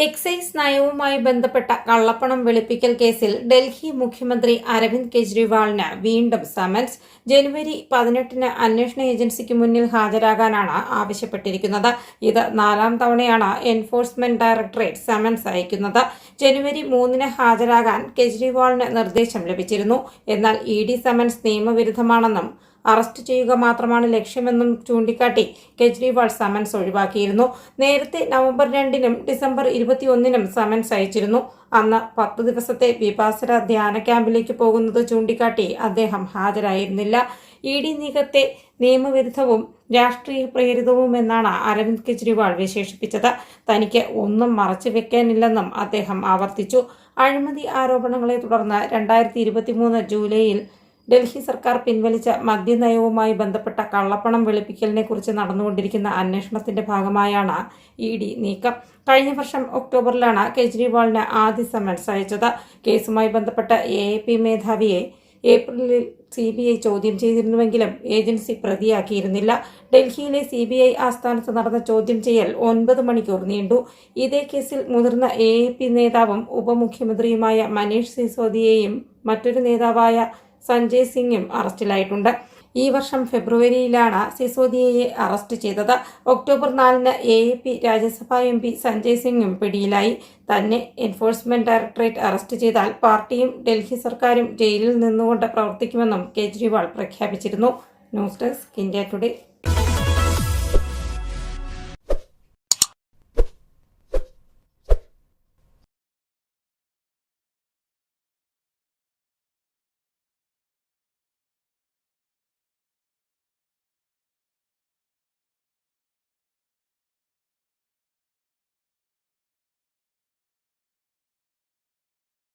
Excise നയവുമായി ബന്ധപ്പെട്ട കള്ളപ്പണം വെളുപ്പിക്കൽ കേസിൽ ഡൽഹി മുഖ്യമന്ത്രി അരവിന്ദ് കെജ്രിവാളിന് വീണ്ടും സമൻസ്. ജനുവരി 18-ന് അന്വേഷണ ഏജൻസിക്ക് മുന്നിൽ ഹാജരാകാനാണ് ആവശ്യപ്പെട്ടിരിക്കുന്നത്. ഇത് 4-ാം തവണയാണ് എൻഫോഴ്സ്മെന്റ് ഡയറക്ടറേറ്റ് സമൻസ് അയക്കുന്നത്. ജനുവരി 3-ന് ഹാജരാകാൻ കെജ്രിവാളിന് നിർദ്ദേശം ലഭിച്ചിരുന്നു. എന്നാൽ ED സമൻസ് നിയമവിരുദ്ധമാണെന്നും അറസ്റ്റ് ചെയ്യുക മാത്രമാണ് ലക്ഷ്യമെന്നും ചൂണ്ടിക്കാട്ടി കെജ്രിവാൾ സമൻസ് ഒഴിവാക്കിയിരുന്നു. നേരത്തെ നവംബർ 2-നും ഡിസംബർ 21-നും സമൻസ് അയച്ചിരുന്നു. അന്ന് 10 ദിവസത്തെ വിപാസന ധ്യാന ക്യാമ്പിലേക്ക് പോകുന്നത് ചൂണ്ടിക്കാട്ടി അദ്ദേഹം ഹാജരായിരുന്നില്ല. ED നീക്കത്തെ നിയമവിരുദ്ധവും രാഷ്ട്രീയ പ്രേരിതവുമെന്നാണ് അരവിന്ദ് കെജ്രിവാൾ വിശേഷിപ്പിച്ചത്. തനിക്ക് ഒന്നും മറച്ചുവെക്കാനില്ലെന്നും അദ്ദേഹം ആവർത്തിച്ചു. അഴിമതി ആരോപണങ്ങളെ തുടർന്ന് 2023 ജൂലൈയിൽ ഡൽഹി സർക്കാർ പിൻവലിച്ച മദ്യനയവുമായി ബന്ധപ്പെട്ട കള്ളപ്പണം വെളുപ്പിക്കലിനെ കുറിച്ച് നടന്നുകൊണ്ടിരിക്കുന്ന അന്വേഷണത്തിന്റെ ഭാഗമായാണ് ED നീക്കം. കഴിഞ്ഞ വർഷം ഒക്ടോബറിലാണ് കെജ്രിവാളിന് ആദ്യ സമൻസ് അയച്ചത്. കേസുമായി ബന്ധപ്പെട്ട AAP മേധാവിയെ ഏപ്രിലിൽ CBI ചോദ്യം ചെയ്തിരുന്നുവെങ്കിലും ഏജൻസി പ്രതിയാക്കിയിരുന്നില്ല. ഡൽഹിയിലെ CBI ആസ്ഥാനത്ത് നടന്ന ചോദ്യം ചെയ്യൽ 9 മണിക്കൂർ നീണ്ടു. ഇതേ കേസിൽ മുതിർന്ന AAP നേതാവും ഉപമുഖ്യമന്ത്രിയുമായ മനീഷ് സിസോദിയയും മറ്റൊരു നേതാവായ സഞ്ജയ് സിംഗും അറസ്റ്റിലായിട്ടുണ്ട്. ഈ വർഷം ഫെബ്രുവരിയിലാണ് സിസോദിയയെ അറസ്റ്റ് ചെയ്തത്. ഒക്ടോബർ 4-ന് AAP രാജ്യസഭാ MP സഞ്ജയ് സിംഗും പിടിയിലായി. തന്നെ എൻഫോഴ്സ്മെന്റ് ഡയറക്ടറേറ്റ് അറസ്റ്റ് ചെയ്താൽ പാർട്ടിയും ഡൽഹി സർക്കാരും ജയിലിൽ നിന്നുകൊണ്ട് പ്രവർത്തിക്കുമെന്നും കെജ്രിവാൾ പ്രഖ്യാപിച്ചിരുന്നു. News desk India today.